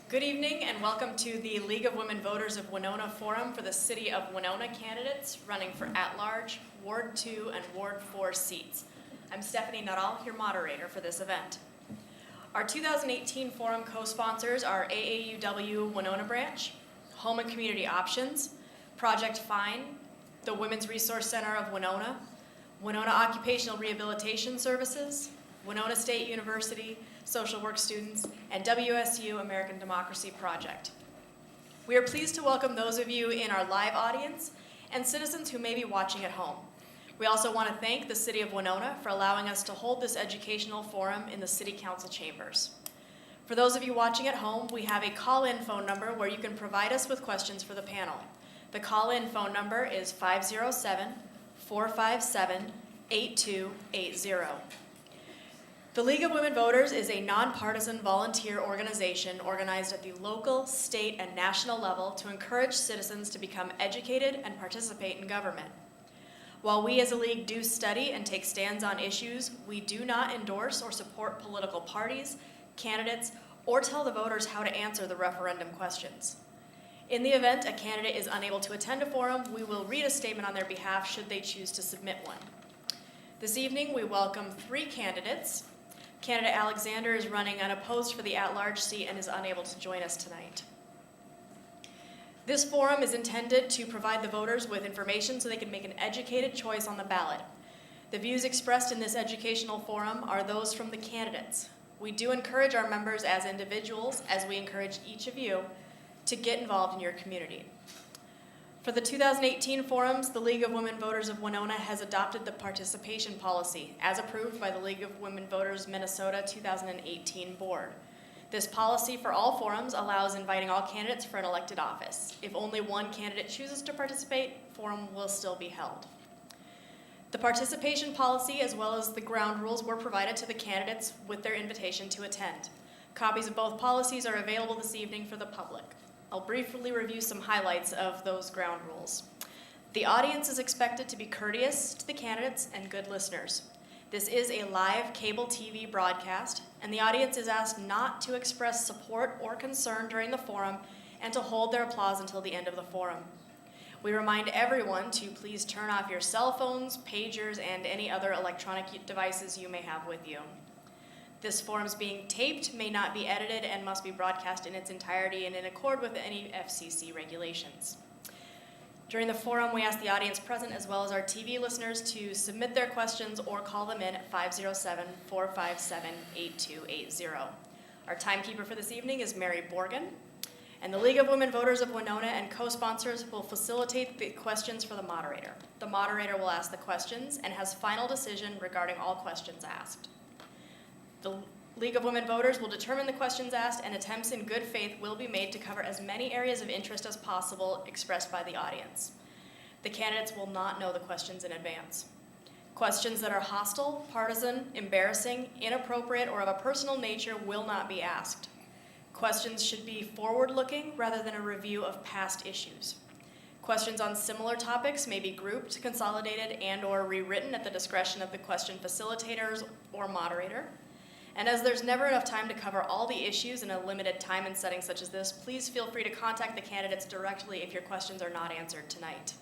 Good evening and welcome to the League of Women Voters of Winona Forum for the City of Winona candidates running for at-large, Ward 2 and Ward 4 seats. I'm Stephanie Nuttall, your moderator for this event. Our 2018 forum co-sponsors are AAUW Winona Branch, Home and Community Options, Project FINE, the Women's Resource Center of Winona, Winona Occupational Rehabilitation Services, Winona State University, social work students, and WSU American Democracy Project. We are pleased to welcome those of you in our live audience and citizens who may be watching at home. We also want to thank the City of Winona for allowing us to hold this educational forum in the City Council chambers. For those of you watching at home, we have a call-in phone number where you can provide us with questions for the panel. The call-in phone number is 507-457-8280. The League of Women Voters is a nonpartisan volunteer organization organized at the local, state, and national level to encourage citizens to become educated and participate in government. While we as a league do study and take stands on issues, we do not endorse or support political parties, candidates, or tell the voters how to answer the referendum questions. In the event a candidate is unable to attend a forum, we will read a statement on their behalf should they choose to submit one. This evening, we welcome 3 candidates. Candidate Alexander is running unopposed for the at-large seat and is unable to join us tonight. This forum is intended to provide the voters with information so they can make an educated choice on the ballot. The views expressed in this educational forum are those from the candidates. We do encourage our members as individuals, as we encourage each of you, to get involved in your community. For the 2018 forums, the League of Women Voters of Winona has adopted the participation policy as approved by the League of Women Voters Minnesota 2018 board. This policy for all forums allows inviting all candidates for an elected office. If only one candidate chooses to participate, forum will still be held. The participation policy as well as the ground rules were provided to the candidates with their invitation to attend. Copies of both policies are available this evening for the public. I'll briefly review some highlights of those ground rules. The audience is expected to be courteous to the candidates and good listeners. This is a live cable TV broadcast, and the audience is asked not to express support or concern during the forum and to hold their applause until the end of the forum. We remind everyone to please turn off your cell phones, pagers, and any other electronic devices you may have with you. This forum is being taped, may not be edited, and must be broadcast in its entirety and in accord with any FCC regulations. During the forum, we ask the audience present as well as our TV listeners to submit their questions or call them in at 507-457-8280. Our timekeeper for this evening is Mary Borgen, and the League of Women Voters of Winona and co-sponsors will facilitate the questions for the moderator. The moderator will ask the questions and has final decision regarding all questions asked. The League of Women Voters will determine the questions asked, and attempts in good faith will be made to cover as many areas of interest as possible expressed by the audience. The candidates will not know the questions in advance. Questions that are hostile, partisan, embarrassing, inappropriate, or of a personal nature will not be asked. Questions should be forward-looking rather than a review of past issues. Questions on similar topics may be grouped, consolidated, and/or rewritten at the discretion of the question facilitators or moderator. And as there's never enough time to cover all the issues in a limited time and setting such as this, please feel free to contact the candidates directly if your questions are not answered tonight.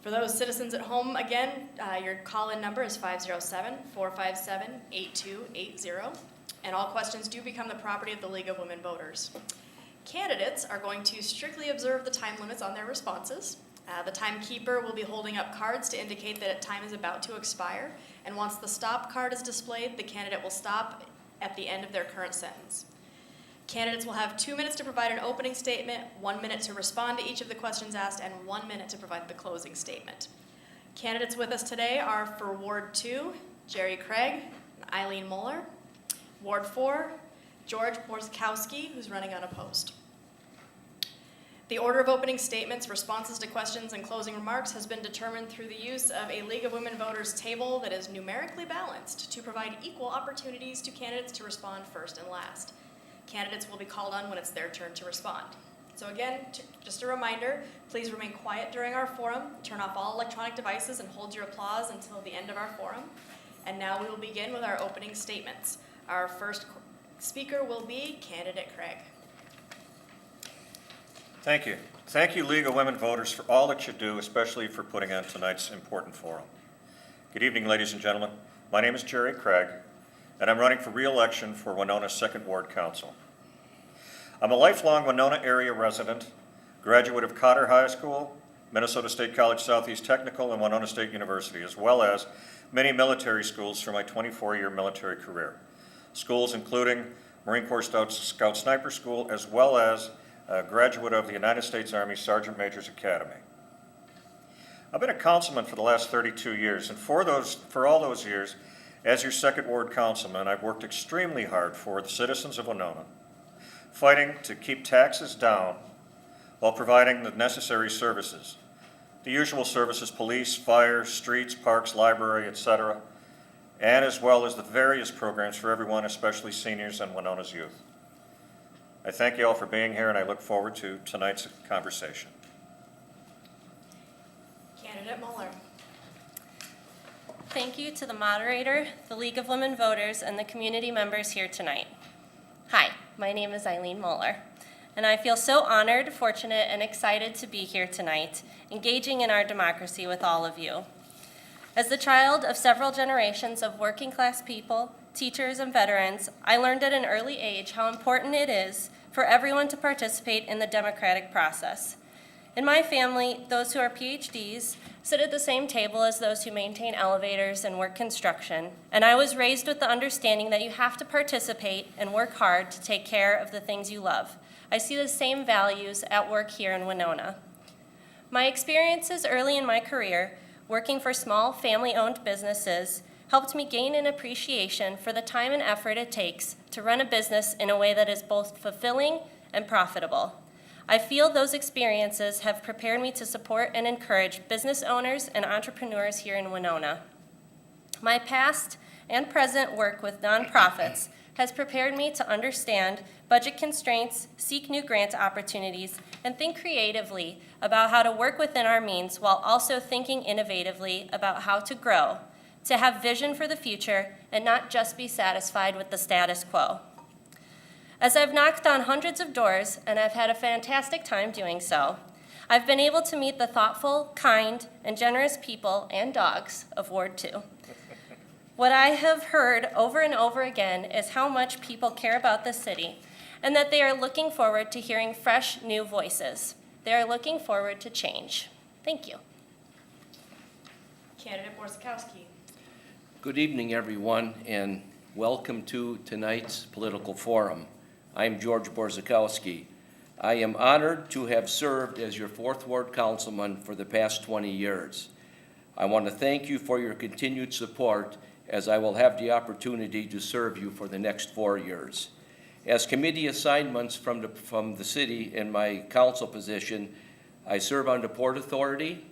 For those citizens at home, again, your call-in number is 507-457-8280, and all questions do become the property of the League of Women Voters. Candidates are going to strictly observe the time limits on their responses. The timekeeper will be holding up cards to indicate that time is about to expire, and once the stop card is displayed, the candidate will stop at the end of their current sentence. Candidates will have 2 minutes to provide an opening statement, 1 minute to respond to each of the questions asked, and 1 minute to provide the closing statement. Candidates with us today are for Ward 2, Jerry Craig and Eileen Moeller. Ward 4, George Borzkowski, who's running unopposed. The order of opening statements, responses to questions, and closing remarks has been determined through the use of a League of Women Voters table that is numerically balanced to provide equal opportunities to candidates to respond first and last. Candidates will be called on when it's their turn to respond. So again, just a reminder, please remain quiet during our forum, turn off all electronic devices, and hold your applause until the end of our forum. And now we will begin with our opening statements. Our first speaker will be Candidate Craig. Thank you. Thank you, League of Women Voters, for all that you do, especially for putting on tonight's important forum. Good evening, ladies and gentlemen. My name is Jerry Craig, and I'm running for re-election for Winona's 2nd Ward Council. I'm a lifelong Winona area resident, graduate of Cotter High School, Minnesota State College Southeast Technical, and Winona State University, as well as many military schools for my 24-year military career. Schools including Marine Corps Scout Sniper School, as well as a graduate of the United States Army Sergeant Major's Academy. I've been a councilman for the last 32 years, and for all those years, as your 2nd Ward councilman, I've worked extremely hard for the citizens of Winona, fighting to keep taxes down while providing the necessary services. The usual services: police, fire, streets, parks, library, etc., and as well as the various programs for everyone, especially seniors and Winona's youth. I thank you all for being here, and I look forward to tonight's conversation. Candidate Muller. Thank you to the moderator, the League of Women Voters, and the community members here tonight. Hi, my name is Eileen Muller, and I feel so honored, fortunate, and excited to be here tonight, engaging in our democracy with all of you. As the child of several generations of working-class people, teachers, and veterans, I learned at an early age how important it is for everyone to participate in the democratic process. In my family, those who are PhDs sit at the same table as those who maintain elevators and work construction, and I was raised with the understanding that you have to participate and work hard to take care of the things you love. I see the same values at work here in Winona. My experiences early in my career, working for small family-owned businesses, helped me gain an appreciation for the time and effort it takes to run a business in a way that is both fulfilling and profitable. I feel those experiences have prepared me to support and encourage business owners and entrepreneurs here in Winona. My past and present work with nonprofits has prepared me to understand budget constraints, seek new grant opportunities, and think creatively about how to work within our means while also thinking innovatively about how to grow, to have vision for the future and not just be satisfied with the status quo. As I've knocked on hundreds of doors, and I've had a fantastic time doing so, I've been able to meet the thoughtful, kind, and generous people and dogs of Ward 2. What I have heard over and over again is how much people care about the city and that they are looking forward to hearing fresh, new voices. They are looking forward to change. Thank you. Candidate Borzakowski. Good evening, everyone, and welcome to tonight's political forum. I'm George Borzakowski. I am honored to have served as your 4th Ward Councilman for the past 20 years. I want to thank you for your continued support, as I will have the opportunity to serve you for the next 4 years. As committee assignments from the city in my council position, I serve on the Port Authority,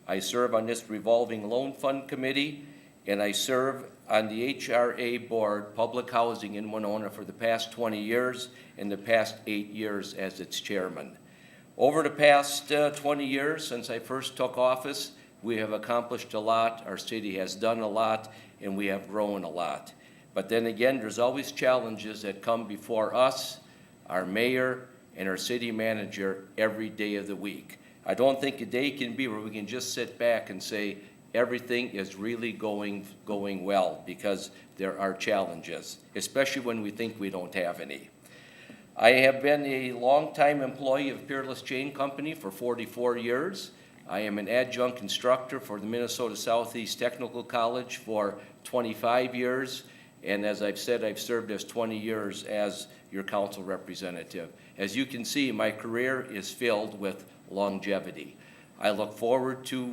I serve on this revolving loan fund committee, and I serve on the HRA board, Public Housing in Winona, for the past 20 years and the past 8 years as its chairman. Over the past 20 years since I first took office, we have accomplished a lot, our city has done a lot, and we have grown a lot. But then again, there's always challenges that come before us, our mayor, and our city manager every day of the week. I don't think a day can be where we can just sit back and say everything is really going well, because there are challenges, especially when we think we don't have any. I have been a longtime employee of Peerless Chain Company for 44 years. I am an adjunct instructor for the Minnesota Southeast Technical College for 25 years. And as I've said, I've served as 20 years as your council representative. As you can see, my career is filled with longevity. I look forward to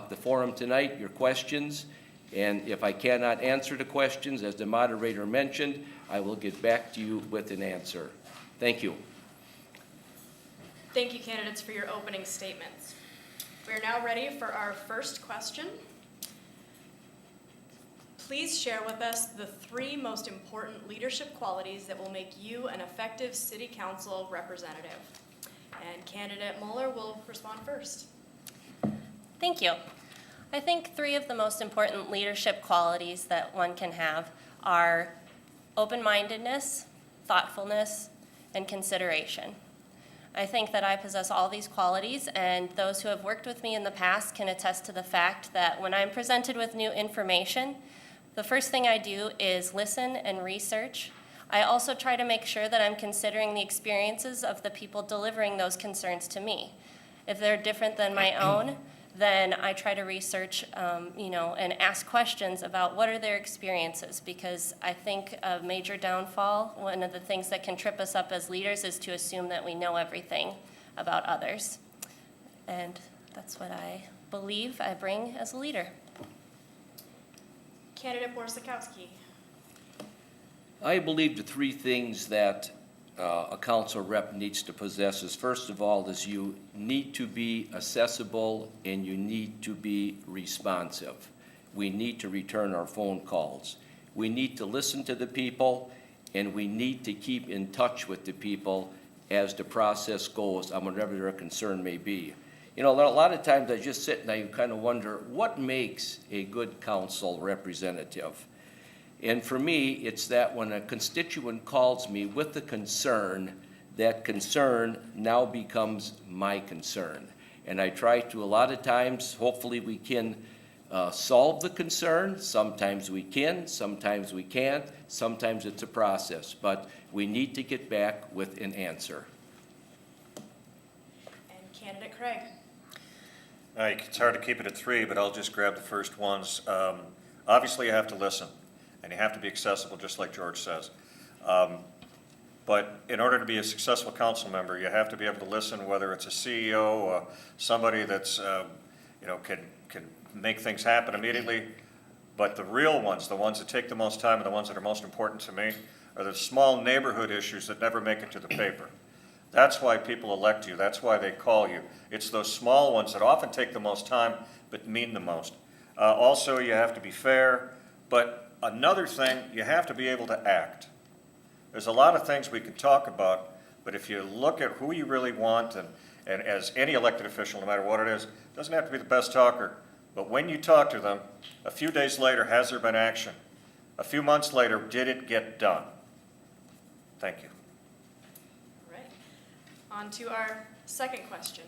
the forum tonight, your questions, and if I cannot answer the questions, as the moderator mentioned, I will get back to you with an answer. Thank you. Thank you, candidates, for your opening statements. We are now ready for our first question. Please share with us the 3 most important leadership qualities that will make you an effective city council representative. And candidate Muller will respond first. Thank you. I think 3 of the most important leadership qualities that one can have are open-mindedness, thoughtfulness, and consideration. I think that I possess all these qualities, and those who have worked with me in the past can attest to the fact that when I'm presented with new information, the first thing I do is listen and research. I also try to make sure that I'm considering the experiences of the people delivering those concerns to me. If they're different than my own, then I try to research, and ask questions about what are their experiences, because I think a major downfall, one of the things that can trip us up as leaders, is to assume that we know everything about others. And that's what I believe I bring as a leader. Candidate Borzakowski. I believe the three things that a council rep needs to possess is, first of all, is you need to be accessible and you need to be responsive. We need to return our phone calls. We need to listen to the people, and we need to keep in touch with the people as the process goes on whatever their concern may be. You know, a lot of times I just sit and I kind of wonder, what makes a good council representative? And for me, it's that when a constituent calls me with a concern, that concern now becomes my concern. And I try to, a lot of times, hopefully we can solve the concern. Sometimes we can, sometimes we can't, sometimes it's a process. But we need to get back with an answer. And Candidate Craig. It's hard to keep it at three, but I'll just grab the first ones. Obviously, you have to listen, and you have to be accessible, just like George says. But in order to be a successful council member, you have to be able to listen, whether it's a CEO, somebody that's, can make things happen immediately. But the real ones, the ones that take the most time and the ones that are most important to me, are the small neighborhood issues that never make it to the paper. That's why people elect you. That's why they call you. It's those small ones that often take the most time but mean the most. Also, you have to be fair. But another thing, you have to be able to act. There's a lot of things we can talk about, but if you look at who you really want, and as any elected official, no matter what it is, doesn't have to be the best talker, but when you talk to them, a few days later, has there been action? A few months later, did it get done? Thank you. All right. On to our second question.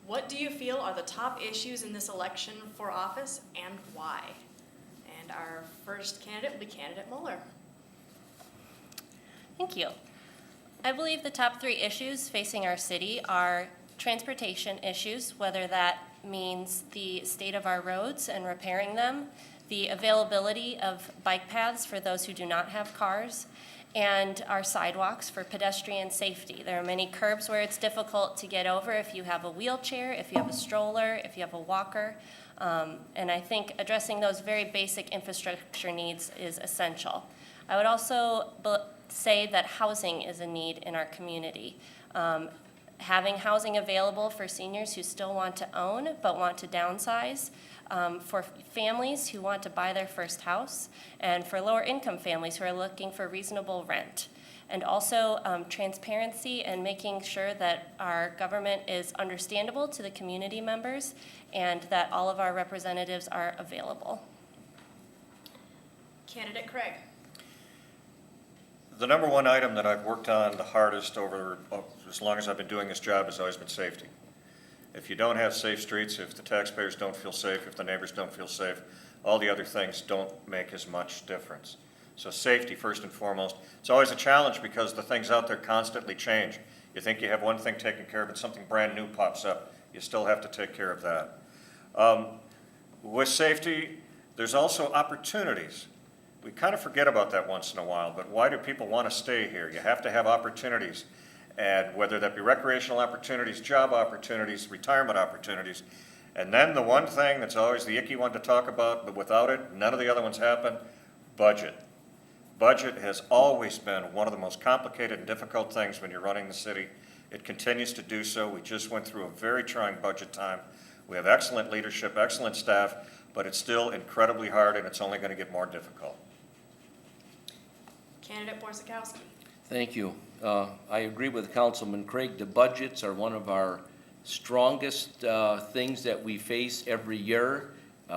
What do you feel are the top issues in this election for office, and why? And our first candidate will be Candidate Moeller. Thank you. I believe the top three issues facing our city are transportation issues, whether that means the state of our roads and repairing them, the availability of bike paths for those who do not have cars, and our sidewalks for pedestrian safety. There are many curbs where it's difficult to get over if you have a wheelchair, if you have a stroller, if you have a walker. And I think addressing those very basic infrastructure needs is essential. I would also say that housing is a need in our community. Having housing available for seniors who still want to own but want to downsize, for families who want to buy their first house, and for lower income families who are looking for reasonable rent. And also transparency and making sure that our government is understandable to the community members and that all of our representatives are available. Candidate Craig. The number one item that I've worked on the hardest over as long as I've been doing this job has always been safety. If you don't have safe streets, if the taxpayers don't feel safe, if the neighbors don't feel safe, all the other things don't make as much difference. So safety first and foremost. It's always a challenge because the things out there constantly change. You think you have one thing taken care of and something brand new pops up. You still have to take care of that. With safety, there's also opportunities. We kind of forget about that once in a while, but why do people want to stay here? You have to have opportunities, and whether that be recreational opportunities, job opportunities, retirement opportunities. And then the one thing that's always the icky one to talk about, but without it, none of the other ones happen, budget. Budget has always been one of the most complicated and difficult things when you're running the city. It continues to do so. We just went through a very trying budget time. We have excellent leadership, excellent staff, but it's still incredibly hard, and it's only going to get more difficult. Candidate Borzakowski. Thank you. I agree with Councilman Craig. The budgets are one of our strongest things that we face every year.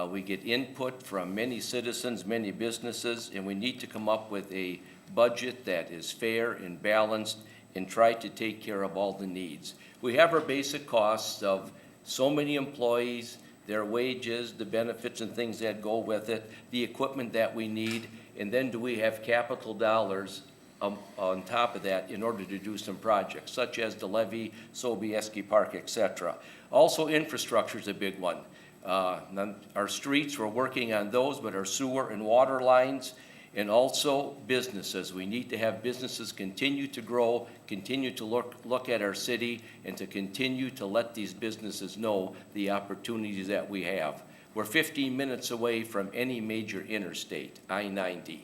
We get input from many citizens, many businesses, and we need to come up with a budget that is fair and balanced and try to take care of all the needs. We have our basic costs of so many employees, their wages, the benefits and things that go with it, the equipment that we need, and then do we have capital dollars on top of that in order to do some projects, such as the levee, Sobieski Park, et cetera. Also, infrastructure is a big one. Our streets, we're working on those, but our sewer and water lines, and also businesses. We need to have businesses continue to grow, continue to look at our city, and to continue to let these businesses know the opportunities that we have. We're 15 minutes away from any major interstate, I-90.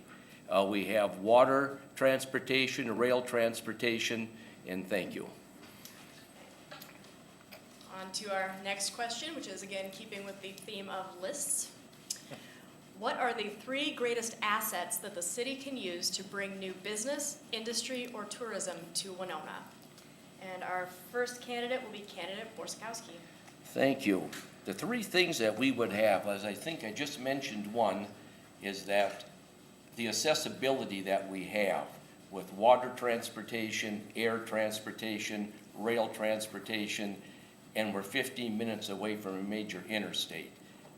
We have water transportation, rail transportation, and thank you. On to our next question, which is again keeping with the theme of lists. What are the 3 greatest assets that the city can use to bring new business, industry, or tourism to Winona? And our first candidate will be candidate Borzakowski. Thank you. The 3 things that we would have, as I think I just mentioned one, is that the accessibility that we have with water transportation, air transportation, rail transportation, and we're 15 minutes away from a major interstate.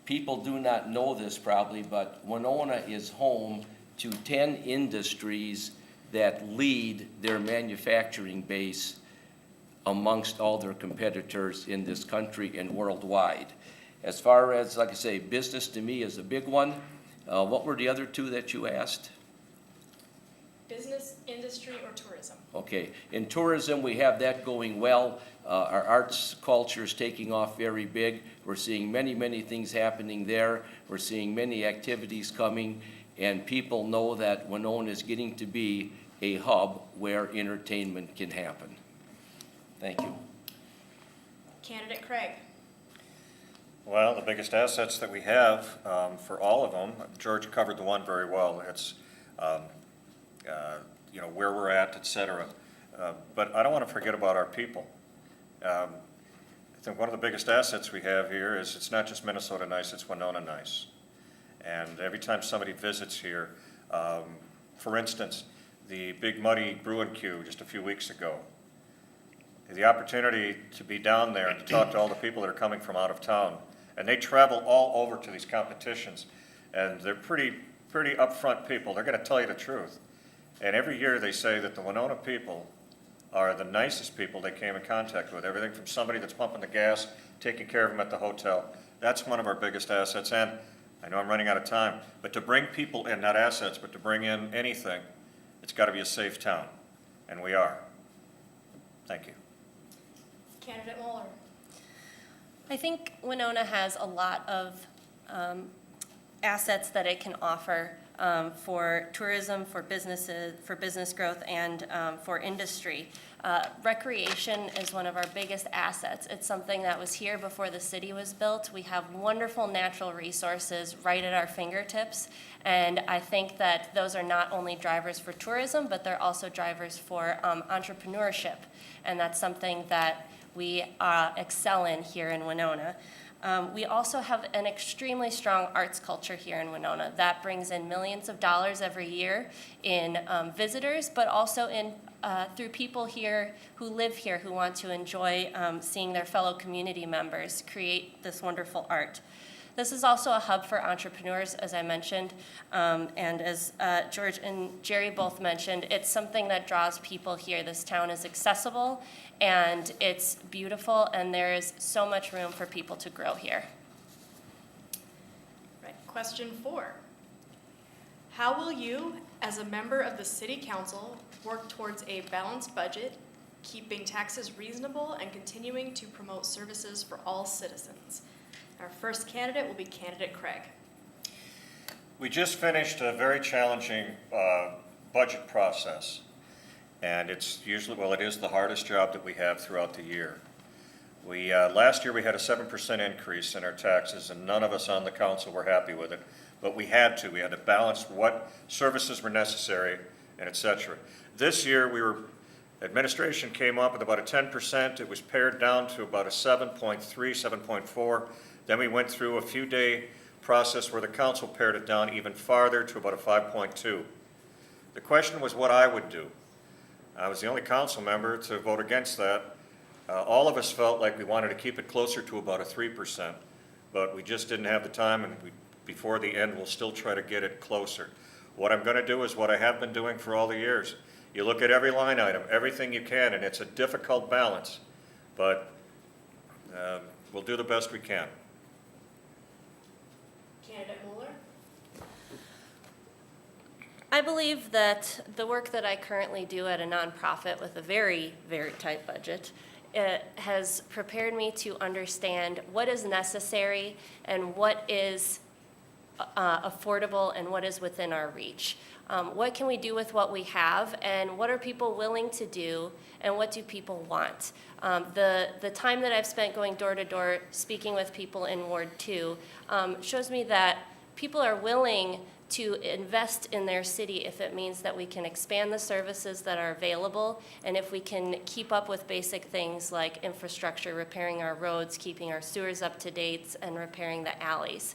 People do not know this probably, but Winona is home to 10 industries that lead their manufacturing base amongst all their competitors in this country and worldwide. As far as, like I say, business to me is a big one. What were the other 2 that you asked? Business, industry, or tourism? Okay, in tourism, we have that going well. Our arts culture is taking off very big. We're seeing many, many things happening there. We're seeing many activities coming, and people know that Winona is getting to be a hub where entertainment can happen. Thank you. Candidate Craig. Well, the biggest assets that we have, for all of them, George covered the one very well. It's, where we're at, et cetera. But I don't want to forget about our people. I think one of the biggest assets we have here is it's not just Minnesota nice, it's Winona nice. And every time somebody visits here, for instance, the Big Muddy Bruin Queue just a few weeks ago, the opportunity to be down there and to talk to all the people that are coming from out of town. And they travel all over to these competitions, and they're pretty upfront people. They're going to tell you the truth. And every year they say that the Winona people are the nicest people they came in contact with. Everything from somebody that's pumping the gas, taking care of them at the hotel. That's one of our biggest assets. And I know I'm running out of time, but to bring people in, not assets, but to bring in anything, it's got to be a safe town. And we are. Thank you. Candidate Moeller. I think Winona has a lot of assets that it can offer for tourism, for businesses, for business growth, and for industry. Recreation is one of our biggest assets. It's something that was here before the city was built. We have wonderful natural resources right at our fingertips, and I think that those are not only drivers for tourism, but they're also drivers for entrepreneurship, and that's something that we excel in here in Winona. We also have an extremely strong arts culture here in Winona that brings in millions of dollars every year in visitors, but also in through people here who live here who want to enjoy seeing their fellow community members create this wonderful art. This is also a hub for entrepreneurs, as I mentioned, and as George and Jerry both mentioned, it's something that draws people here. This town is accessible, and it's beautiful, and there is so much room for people to grow here. Right. Question 4. How will you, as a member of the City Council, work towards a balanced budget, keeping taxes reasonable, and continuing to promote services for all citizens? Our first candidate will be candidate Craig. We just finished a very challenging budget process, and it's usually, well, it is the hardest job that we have throughout the year. We last year we had a 7% increase in our taxes, and none of us on the council were happy with it, but we had to. We had to balance what services were necessary and et cetera. This year administration came up with about a 10%. It was pared down to about a 7.3, 7.4. Then we went through a few-day process where the council pared it down even farther to about a 5.2. The question was what I would do. I was the only council member to vote against that. All of us felt like we wanted to keep it closer to about a 3%, but we just didn't have the time, and before the end, we'll still try to get it closer. What I'm going to do is what I have been doing for all the years. You look at every line item, everything you can, and it's a difficult balance, but we'll do the best we can. Candidate Mueller? I believe that the work that I currently do at a nonprofit with a very, very tight budget has prepared me to understand what is necessary and what is affordable and what is within our reach. What can we do with what we have, and what are people willing to do, and what do people want? The time that I've spent going door to door speaking with people in Ward 2 shows me that people are willing to invest in their city if it means that we can expand the services that are available, and if we can keep up with basic things like infrastructure, repairing our roads, keeping our sewers up to date, and repairing the alleys.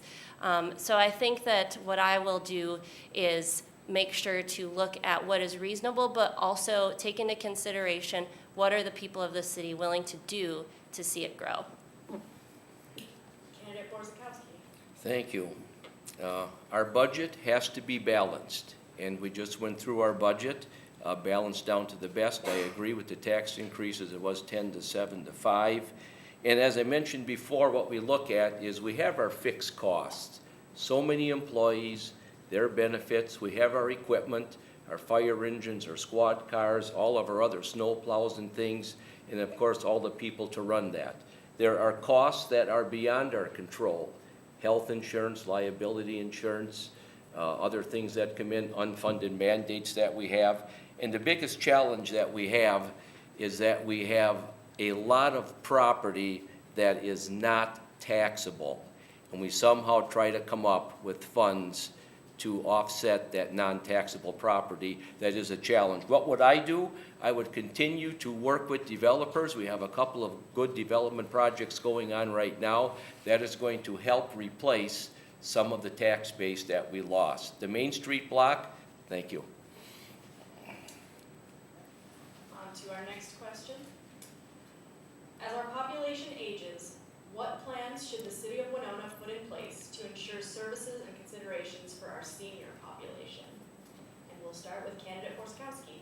So I think that what I will do is make sure to look at what is reasonable, but also take into consideration what are the people of the city willing to do to see it grow. Candidate Borzakowski? Thank you. Our budget has to be balanced, and we just went through our budget, balanced down to the best. I agree with the tax increases. It was 10 to 7 to 5. And as I mentioned before, what we look at is we have our fixed costs. So many employees, their benefits, we have our equipment, our fire engines, our squad cars, all of our other snow plows and things, and of course all the people to run that. There are costs that are beyond our control. Health insurance, liability insurance, other things that come in, unfunded mandates that we have. And the biggest challenge that we have is that we have a lot of property that is not taxable. And we somehow try to come up with funds to offset that non-taxable property. That is a challenge. What would I do? I would continue to work with developers. We have a couple of good development projects going on right now that is going to help replace some of the tax base that we lost. The Main Street block, thank you. On to our next question. As our population ages, what plans should the city of Winona put in place to ensure services and considerations for our senior population? And we'll start with candidate Borzakowski.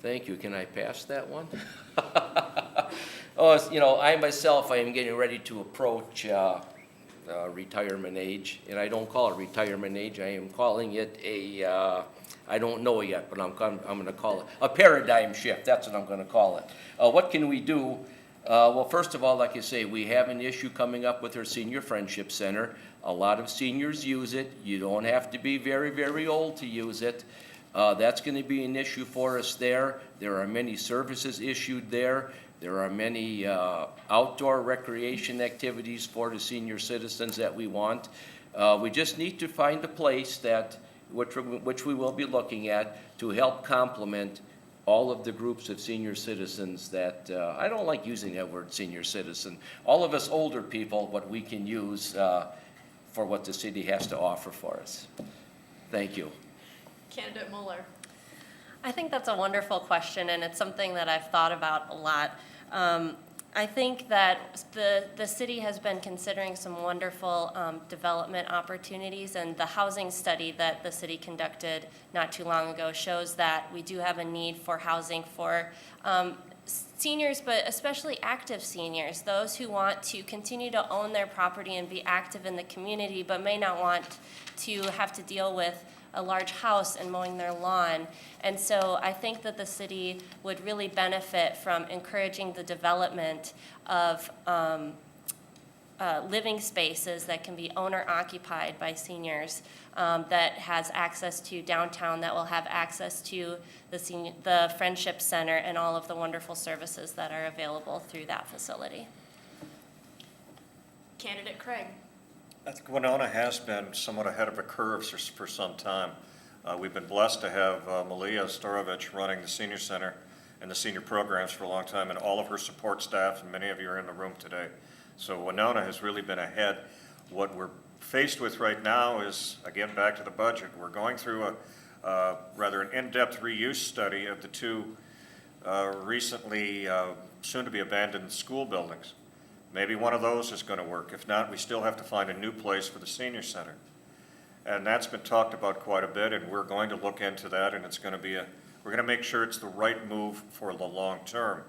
Thank you. Can I pass that one? Oh, you know, I myself, I am getting ready to approach retirement age, and I don't call it retirement age. I am calling it a, I don't know yet, but I'm going to call it a paradigm shift. That's what I'm going to call it. What can we do? Well, first of all, like I say, we have an issue coming up with our Senior Friendship Center. A lot of seniors use it. You don't have to be very, very old to use it. That's going to be an issue for us there. There are many services issued there. There are many outdoor recreation activities for the senior citizens that we want. We just need to find a place that, which we will be looking at, to help complement all of the groups of senior citizens that, I don't like using that word senior citizen, all of us older people, what we can use for what the city has to offer for us. Thank you. Candidate Mueller. I think that's a wonderful question, and it's something that I've thought about a lot. I think that the city has been considering some wonderful development opportunities, and the housing study that the city conducted not too long ago shows that we do have a need for housing for seniors, but especially active seniors, those who want to continue to own their property and be active in the community, but may not want to have to deal with a large house and mowing their lawn. And so I think that the city would really benefit from encouraging the development of living spaces that can be owner-occupied by seniors, that has access to downtown, that will have access to the Friendship Center and all of the wonderful services that are available through that facility. Candidate Craig. I think Winona has been somewhat ahead of the curve for some time. We've been blessed to have Malia Storovich running the senior center and the senior programs for a long time, and all of her support staff, and many of you are in the room today. So Winona has really been ahead. What we're faced with right now is, again, back to the budget. We're going through rather an in-depth reuse study of the two recently soon-to-be abandoned school buildings. Maybe one of those is going to work. If not, we still have to find a new place for the senior center. And that's been talked about quite a bit, and we're going to look into that, and it's going to be we're going to make sure it's the right move for the long term.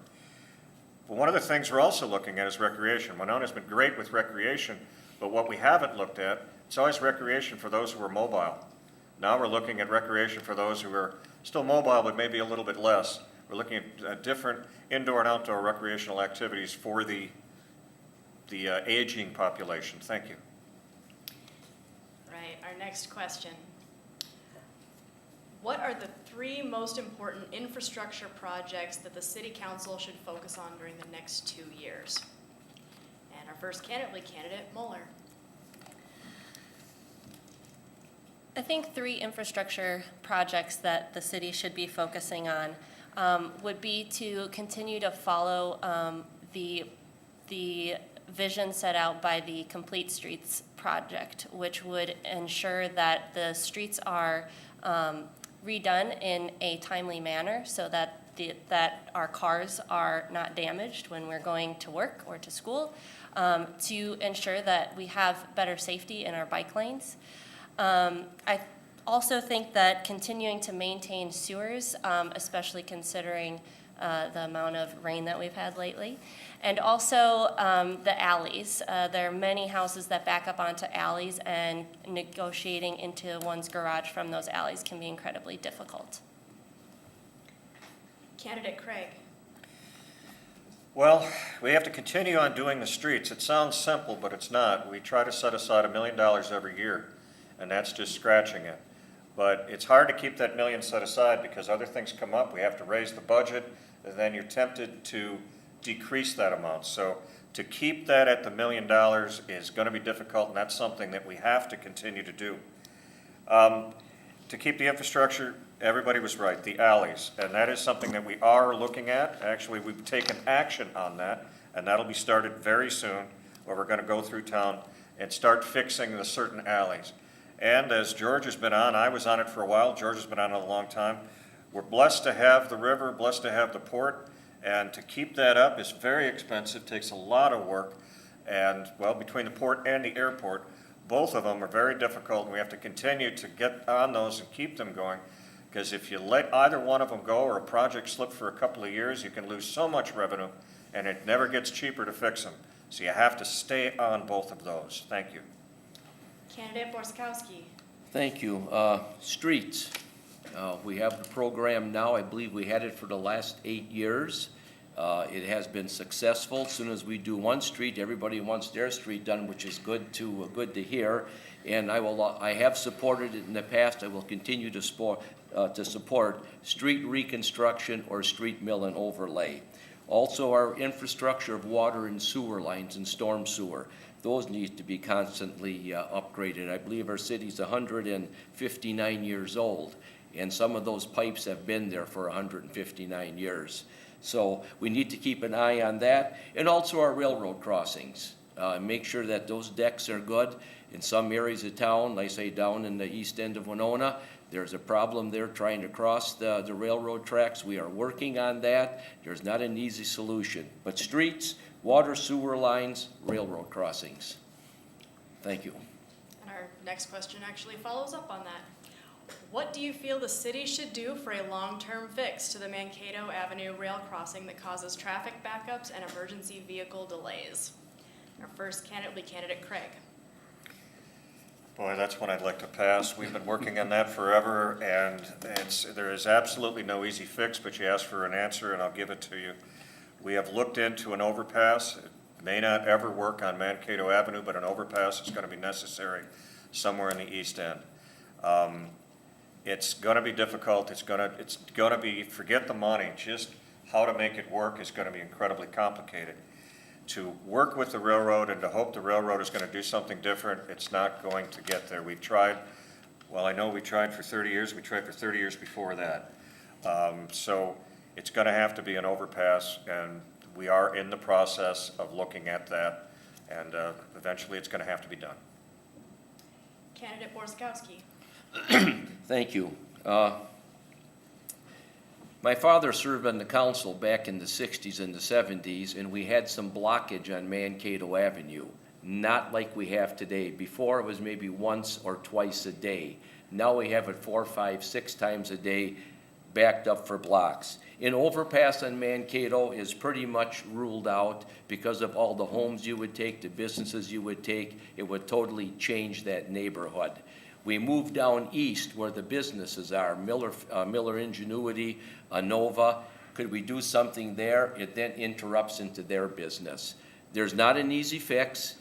But one of the things we're also looking at is recreation. Winona's been great with recreation, but what we haven't looked at, it's always recreation for those who are mobile. Now we're looking at recreation for those who are still mobile, but maybe a little bit less. We're looking at different indoor and outdoor recreational activities for the aging population. Thank you. Right, our next question. What are the 3 most important infrastructure projects that the City Council should focus on during the next 2 years? And our first candidate will be candidate Moeller. I think 3 infrastructure projects that the city should be focusing on would be to continue to follow the vision set out by the Complete Streets project, which would ensure that the streets are redone in a timely manner so that that our cars are not damaged when we're going to work or to school, to ensure that we have better safety in our bike lanes. I also think that continuing to maintain sewers, especially considering the amount of rain that we've had lately, and also the alleys. There are many houses that back up onto alleys, and negotiating into one's garage from those alleys can be incredibly difficult. Candidate Craig. Well, we have to continue on doing the streets. It sounds simple, but it's not. We try to set aside $1 million every year, and that's just scratching it. But it's hard to keep that million set aside because other things come up. We have to raise the budget, and then you're tempted to decrease that amount. So to keep that at the $1 million is going to be difficult, and that's something that we have to continue to do. To keep the infrastructure, everybody was right, the alleys, and that is something that we are looking at. Actually, we've taken action on that, and that'll be started very soon, where we're going to go through town and start fixing the certain alleys. And as George has been on, I was on it for a while, George has been on it a long time. We're blessed to have the river, blessed to have the port, and to keep that up is very expensive, takes a lot of work. And, well, between the port and the airport, both of them are very difficult, and we have to continue to get on those and keep them going. Because if you let either one of them go or a project slip for a couple of years, you can lose so much revenue, and it never gets cheaper to fix them. So you have to stay on both of those. Thank you. Candidate Borskowski. Thank you. Streets. We have the program now. I believe we had it for the last 8 years. It has been successful. As soon as we do one street, everybody wants their street done, which is good to hear. And I have supported it in the past. I will continue to support street reconstruction or street mill and overlay. Also, our infrastructure of water and sewer lines and storm sewer. Those need to be constantly upgraded. I believe our city's 159 years old, and some of those pipes have been there for 159 years. So we need to keep an eye on that, and also our railroad crossings. Make sure that those decks are good. In some areas of town, like say down in the east end of Winona, there's a problem there trying to cross the railroad tracks. We are working on that. There's not an easy solution. But streets, water, sewer lines, railroad crossings. Thank you. And our next question actually follows up on that. What do you feel the city should do for a long-term fix to the Mankato Avenue rail crossing that causes traffic backups and emergency vehicle delays? Our first candidate will be candidate Craig. Boy, that's one I'd like to pass. We've been working on that forever, and there is absolutely no easy fix, but you asked for an answer, and I'll give it to you. We have looked into an overpass. It may not ever work on Mankato Avenue, but an overpass is going to be necessary somewhere in the east end. It's going to be difficult. It's going to be, forget the money, just how to make it work is going to be incredibly complicated. To work with the railroad and to hope the railroad is going to do something different, it's not going to get there. We've tried, well, I know we tried for 30 years. We tried for 30 years before that. So it's going to have to be an overpass, and we are in the process of looking at that, and eventually it's going to have to be done. Candidate Borskowski. Thank you. My father served on the council back in the 60s and the 70s, and we had some blockage on Mankato Avenue, not like we have today. Before, it was maybe once or twice a day. Now we have it 4, 5, 6 times a day, backed up for blocks. An overpass on Mankato is pretty much ruled out because of all the homes you would take, the businesses you would take. It would totally change that neighborhood. We move down east where the businesses are, Miller Ingenuity, Nova. Could we do something there? It then interrupts into their business. There's not an easy fix.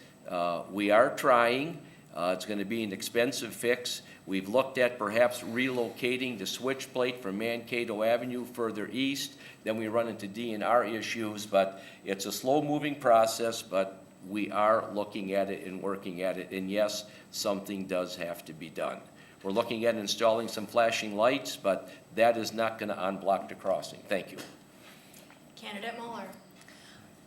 We are trying. It's going to be an expensive fix. We've looked at perhaps relocating the switch plate from Mankato Avenue further east. Then we run into DNR issues, but it's a slow-moving process, but we are looking at it and working at it. And yes, something does have to be done. We're looking at installing some flashing lights, but that is not going to unblock the crossing. Thank you. Candidate Mueller.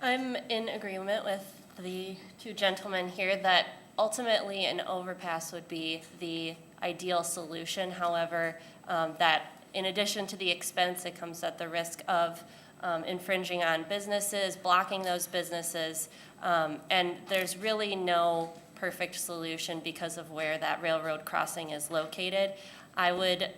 I'm in agreement with the two gentlemen here that ultimately an overpass would be the ideal solution. However, that in addition to the expense, it comes at the risk of infringing on businesses, blocking those businesses, and there's really no perfect solution because of where that railroad crossing is located. I would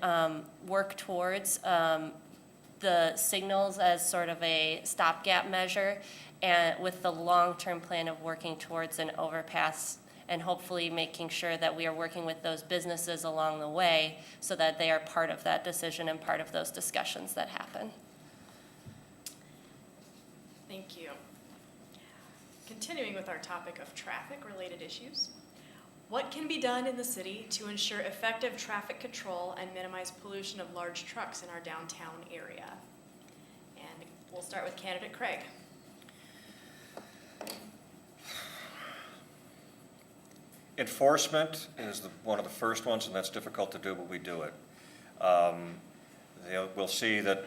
work towards the signals as sort of a stopgap measure, and with the long-term plan of working towards an overpass and hopefully making sure that we are working with those businesses along the way so that they are part of that decision and part of those discussions that happen. Thank you. Continuing with our topic of traffic-related issues, what can be done in the city to ensure effective traffic control and minimize pollution of large trucks in our downtown area? And we'll start with candidate Craig. Enforcement is one of the first ones, and that's difficult to do, but we do it. We'll see that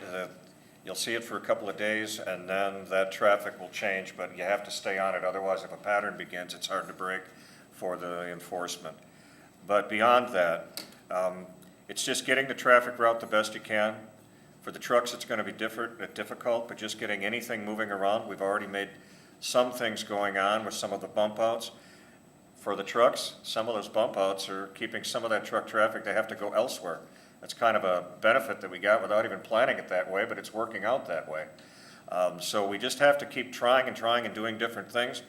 you'll see it for a couple of days, and then that traffic will change, but you have to stay on it. Otherwise, if a pattern begins, it's hard to break for the enforcement. But beyond that, it's just getting the traffic route the best you can. For the trucks, it's going to be difficult, but just getting anything moving around. We've already made some things going on with some of the bump outs. For the trucks, some of those bump outs are keeping some of that truck traffic. They have to go elsewhere. That's kind of a benefit that we got without even planning it that way, but it's working out that way. So we just have to keep trying and doing different things.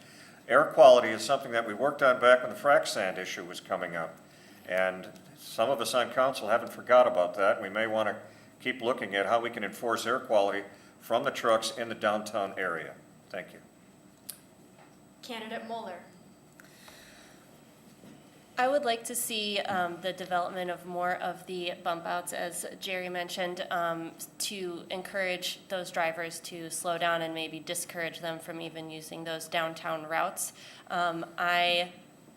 Air quality is something that we worked on back when the frac sand issue was coming up. And some of us on council haven't forgot about that. We may want to keep looking at how we can enforce air quality from the trucks in the downtown area. Thank you. Candidate Mueller. I would like to see the development of more of the bump outs, as Jerry mentioned, to encourage those drivers to slow down and maybe discourage them from even using those downtown routes. I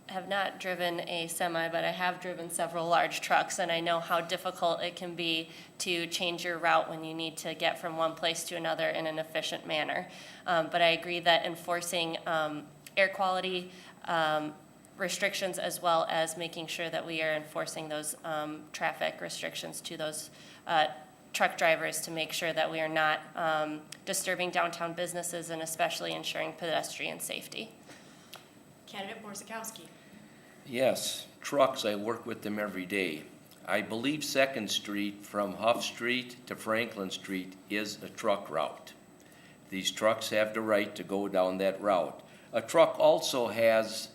have not driven a semi, but I have driven several large trucks, and I know how difficult it can be to change your route when you need to get from one place to another in an efficient manner. But I agree that enforcing air quality restrictions, as well as making sure that we are enforcing those traffic restrictions to those truck drivers to make sure that we are not disturbing downtown businesses and especially ensuring pedestrian safety. Candidate Borzakowski. Yes, trucks, I work with them every day. I believe 2nd Street from Huff Street to Franklin Street is a truck route. These trucks have the right to go down that route. A truck also has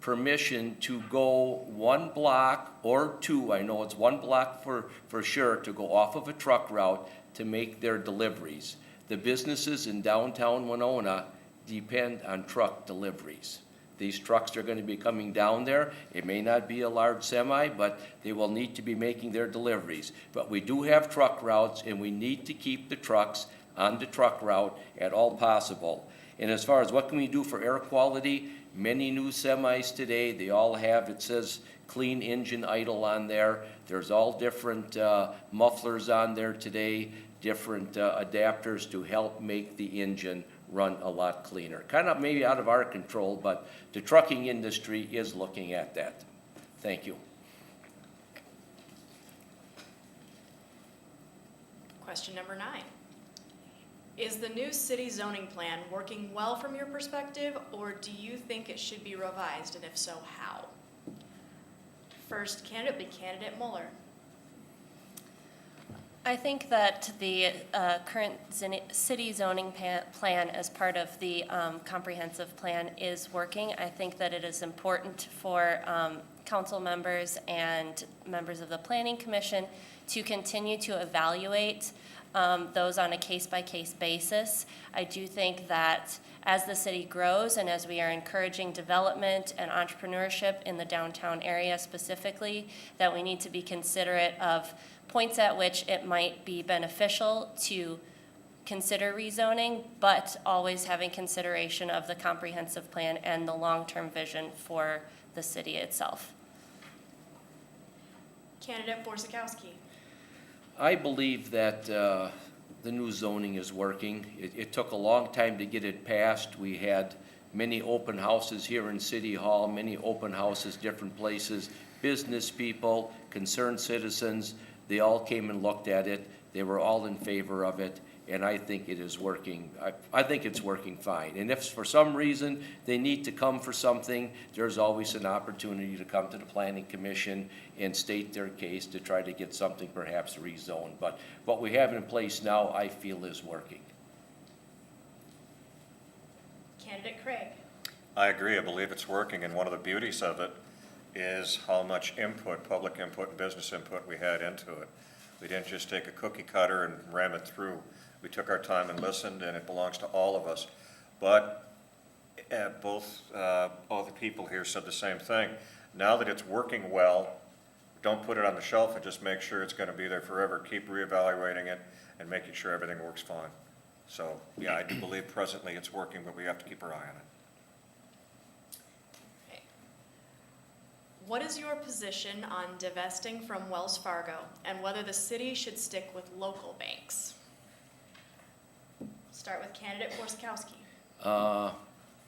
permission to go 1 block or 2, I know it's 1 block for sure, to go off of a truck route to make their deliveries. The businesses in downtown Winona depend on truck deliveries. These trucks are going to be coming down there. It may not be a large semi, but they will need to be making their deliveries. But we do have truck routes, and we need to keep the trucks on the truck route at all possible. And as far as what can we do for air quality, many new semis today, they all have, it says clean engine idle on there. There's all different mufflers on there today, different adapters to help make the engine run a lot cleaner. Kind of maybe out of our control, but the trucking industry is looking at that. Thank you. Question number 9. Is the new city zoning plan working well from your perspective, or do you think it should be revised, and if so, how? First candidate will be candidate Mueller. I think that the current city zoning plan as part of the comprehensive plan is working. I think that it is important for council members and members of the planning commission to continue to evaluate those on a case-by-case basis. I do think that as the city grows and as we are encouraging development and entrepreneurship in the downtown area specifically, that we need to be considerate of points at which it might be beneficial to consider rezoning, but always having consideration of the comprehensive plan and the long-term vision for the city itself. Candidate Borzakowski. I believe that the new zoning is working. It took a long time to get it passed. We had many open houses here in City Hall, many open houses, different places, business people, concerned citizens. They all came and looked at it. They were all in favor of it, and I think it is working. I think it's working fine. And if for some reason they need to come for something, there's always an opportunity to come to the Planning Commission and state their case to try to get something perhaps rezoned. But what we have in place now, I feel is working. Candidate Craig. I agree. I believe it's working, and one of the beauties of it is how much input, public input and business input we had into it. We didn't just take a cookie cutter and ram it through. We took our time and listened, and it belongs to all of us. But all the people here said the same thing. Now that it's working well, don't put it on the shelf and just make sure it's going to be there forever. Keep reevaluating it and making sure everything works fine. So, yeah, I do believe presently it's working, but we have to keep our eye on it. What is your position on divesting from Wells Fargo and whether the city should stick with local banks? Start with candidate Borzakowski.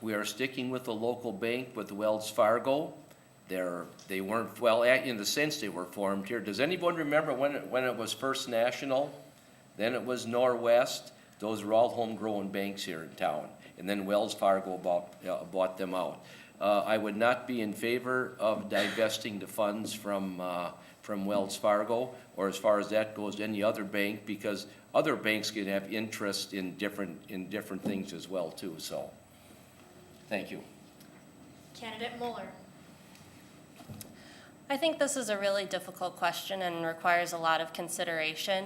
We are sticking with the local bank with Wells Fargo. They weren't, well, in the sense they were formed here. Does anyone remember when it was First National? Then it was Norwest. Those were all homegrown banks here in town. And then Wells Fargo bought them out. I would not be in favor of divesting the funds from Wells Fargo, or as far as that goes, any other bank, because other banks can have interest in different things as well too. So, thank you. Candidate Mueller. I think this is a really difficult question and requires a lot of consideration.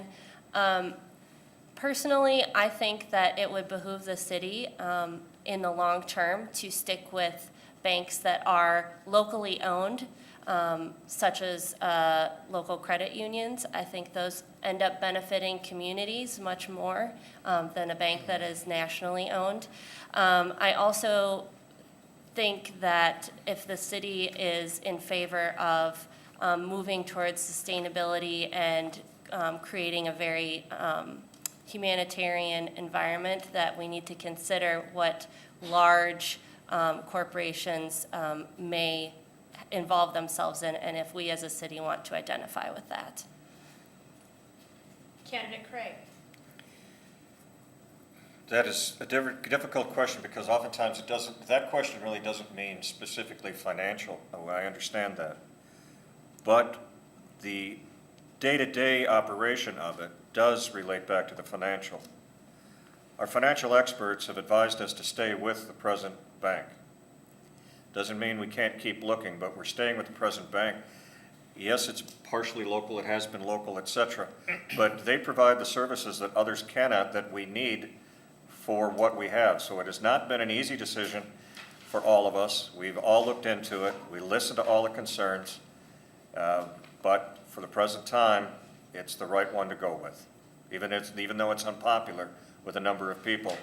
Personally, I think that it would behoove the city in the long term to stick with banks that are locally owned, such as local credit unions. I think those end up benefiting communities much more than a bank that is nationally owned. I also think that if the city is in favor of moving towards sustainability and creating a very humanitarian environment, that we need to consider what large corporations may involve themselves in, and if we as a city want to identify with that. Candidate Craig. That is a difficult question, because oftentimes that question really doesn't mean specifically financial. Oh, I understand that. But the day-to-day operation of it does relate back to the financial. Our financial experts have advised us to stay with the present bank. Doesn't mean we can't keep looking, but we're staying with the present bank. Yes, it's partially local, it has been local, etc. But they provide the services that others cannot, that we need for what we have. So it has not been an easy decision for all of us. We've all looked into it. We listened to all the concerns. But for the present time, it's the right one to go with. Even though it's unpopular with a number of people,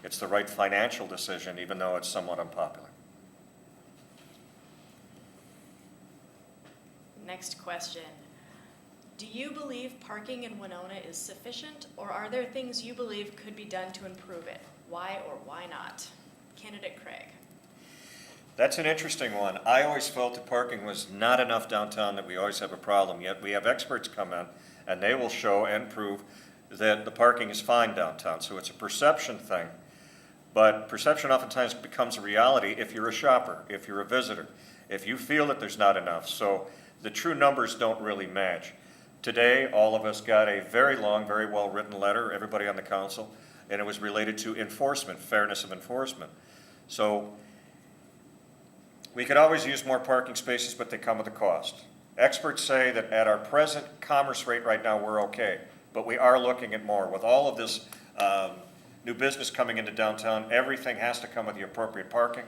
it's the right financial decision, even though it's somewhat unpopular. Next question. Do you believe parking in Winona is sufficient, or are there things you believe could be done to improve it? Why or why not? Candidate Craig. That's an interesting one. I always felt that parking was not enough downtown, that we always have a problem, yet we have experts come in and they will show and prove that the parking is fine downtown. So it's a perception thing, but perception oftentimes becomes a reality if you're a shopper, if you're a visitor, if you feel that there's not enough. So the true numbers don't really match. Today, all of us got a very long, very well-written letter, everybody on the council, and it was related to enforcement, fairness of enforcement. So we could always use more parking spaces, but they come with a cost. Experts say that at our present commerce rate right now, we're okay, but we are looking at more. With all of this new business coming into downtown, everything has to come with the appropriate parking.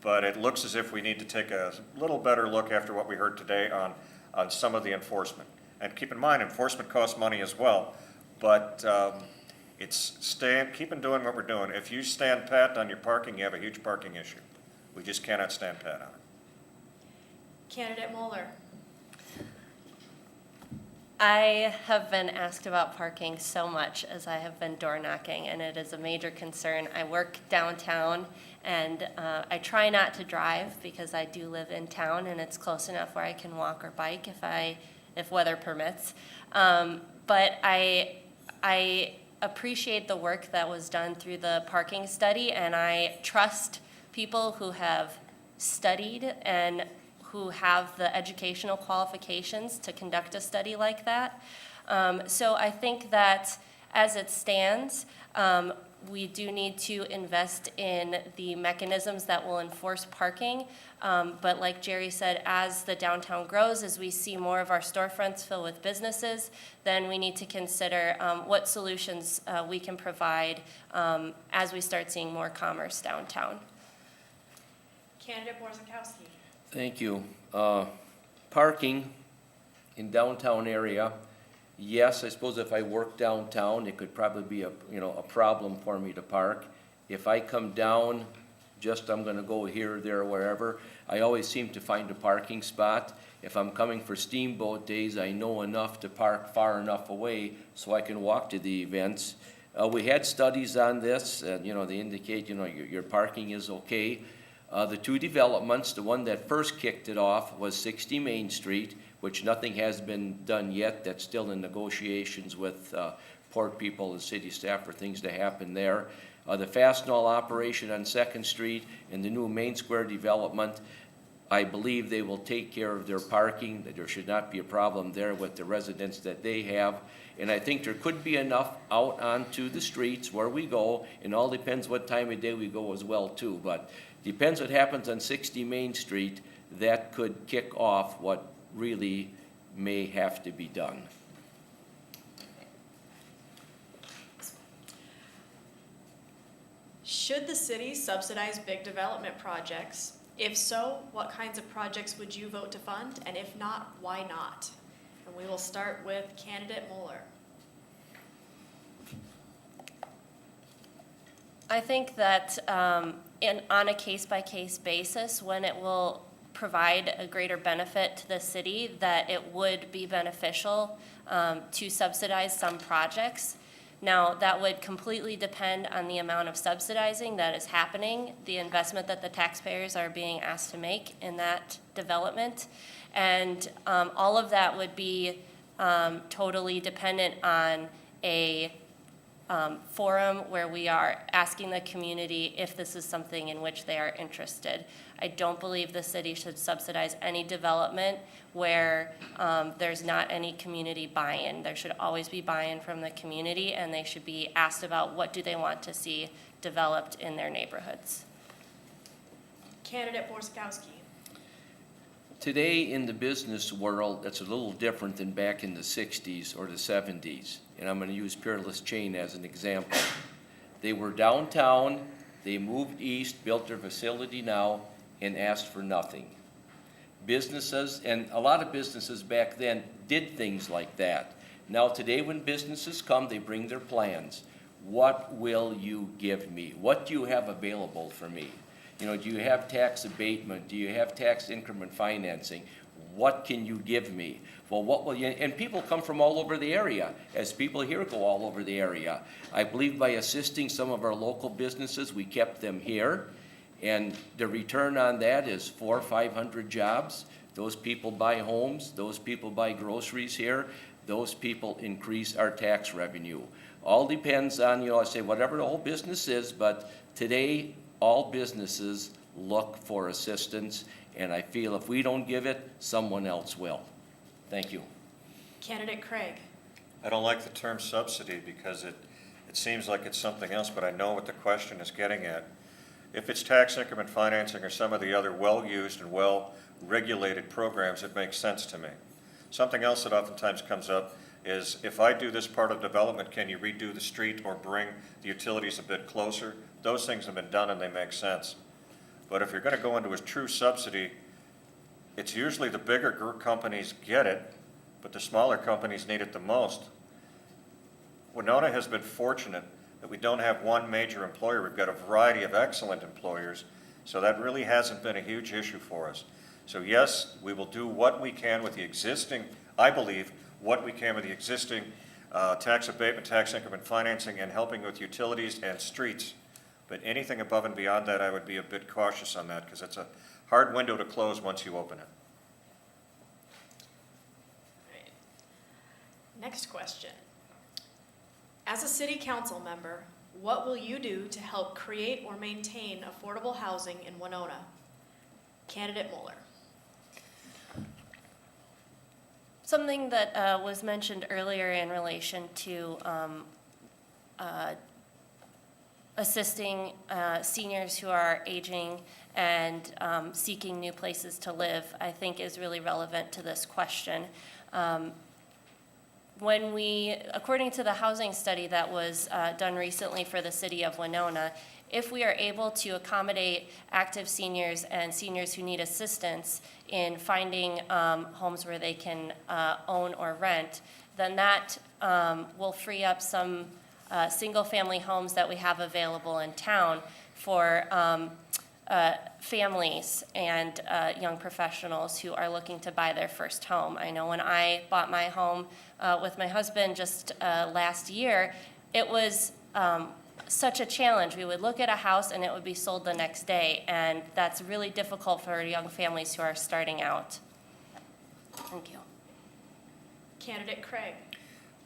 But it looks as if we need to take a little better look after what we heard today on some of the enforcement. And keep in mind, enforcement costs money as well, but keep on doing what we're doing. If you stand pat on your parking, you have a huge parking issue. We just cannot stand pat on it. Candidate Moeller. I have been asked about parking so much as I have been door knocking, and it is a major concern. I work downtown, and I try not to drive because I do live in town, and it's close enough where I can walk or bike if weather permits. But I appreciate the work that was done through the parking study, and I trust people who have studied and who have the educational qualifications to conduct a study like that. So I think that as it stands, we do need to invest in the mechanisms that will enforce parking. But like Jerry said, as the downtown grows, as we see more of our storefronts fill with businesses, then we need to consider what solutions we can provide as we start seeing more commerce downtown. Candidate Borzakowski. Thank you. Parking in downtown area, yes, I suppose if I work downtown, it could probably be a problem for me to park. If I come down, I'm gonna go here, there, wherever, I always seem to find a parking spot. If I'm coming for steamboat days, I know enough to park far enough away so I can walk to the events. We had studies on this, and they indicate, your parking is okay. The two developments, the one that first kicked it off was 60 Main Street, which nothing has been done yet. That's still in negotiations with port people and city staff for things to happen there. The Fastenal operation on 2nd Street and the new Main Square development, I believe they will take care of their parking, that there should not be a problem there with the residents that they have. And I think there could be enough out onto the streets where we go, and all depends what time of day we go as well too. But depends what happens on 60 Main Street, that could kick off what really may have to be done. Should the city subsidize big development projects? If so, what kinds of projects would you vote to fund? And if not, why not? And we will start with candidate Moeller. I think that on a case-by-case basis, when it will provide a greater benefit to the city, that it would be beneficial to subsidize some projects. Now, that would completely depend on the amount of subsidizing that is happening, the investment that the taxpayers are being asked to make in that development. And all of that would be totally dependent on a forum where we are asking the community if this is something in which they are interested. I don't believe the city should subsidize any development where there's not any community buy-in. There should always be buy-in from the community, and they should be asked about what do they want to see developed in their neighborhoods. Candidate Borzakowski. Today in the business world, that's a little different than back in the 60s or the 70s. And I'm going to use Peerless Chain as an example. They were downtown, they moved east, built their facility now, and asked for nothing. Businesses, and a lot of businesses back then did things like that. Now today when businesses come, they bring their plans. What will you give me? What do you have available for me? Do you have tax abatement? Do you have tax increment financing? What can you give me? Well, what will you, and people come from all over the area, as people here go all over the area. I believe by assisting some of our local businesses, we kept them here, and the return on that is 400 or 500 jobs. Those people buy homes, those people buy groceries here. those people increase our tax revenue. All depends on, I say whatever the whole business is, but today, all businesses look for assistance, and I feel if we don't give it, someone else will. Thank you. Candidate Craig. I don't like the term subsidy because it seems like it's something else, but I know what the question is getting at. If it's tax increment financing or some of the other well-used and well-regulated programs, it makes sense to me. Something else that oftentimes comes up is if I do this part of development, can you redo the street or bring the utilities a bit closer? Those things have been done and they make sense. But if you're going to go into a true subsidy, it's usually the bigger companies get it, but the smaller companies need it the most. Winona has been fortunate that we don't have one major employer. We've got a variety of excellent employers, so that really hasn't been a huge issue for us. So yes, we will do what we can with the existing, I believe, what we can with the existing tax abatement, tax increment financing, and helping with utilities and streets. But anything above and beyond that, I would be a bit cautious on that because it's a hard window to close once you open it. Right. Next question. As a city council member, what will you do to help create or maintain affordable housing in Winona? Candidate Moeller. Something that was mentioned earlier in relation to assisting seniors who are aging and seeking new places to live, I think is really relevant to this question. When we, according to the housing study that was done recently for the city of Winona, if we are able to accommodate active seniors and seniors who need assistance in finding homes where they can own or rent, then that will free up some single-family homes that we have available in town for families and young professionals who are looking to buy their first home. I know when I bought my home with my husband just last year, it was such a challenge. We would look at a house and it would be sold the next day, and that's really difficult for young families who are starting out. Thank you. Candidate Craig.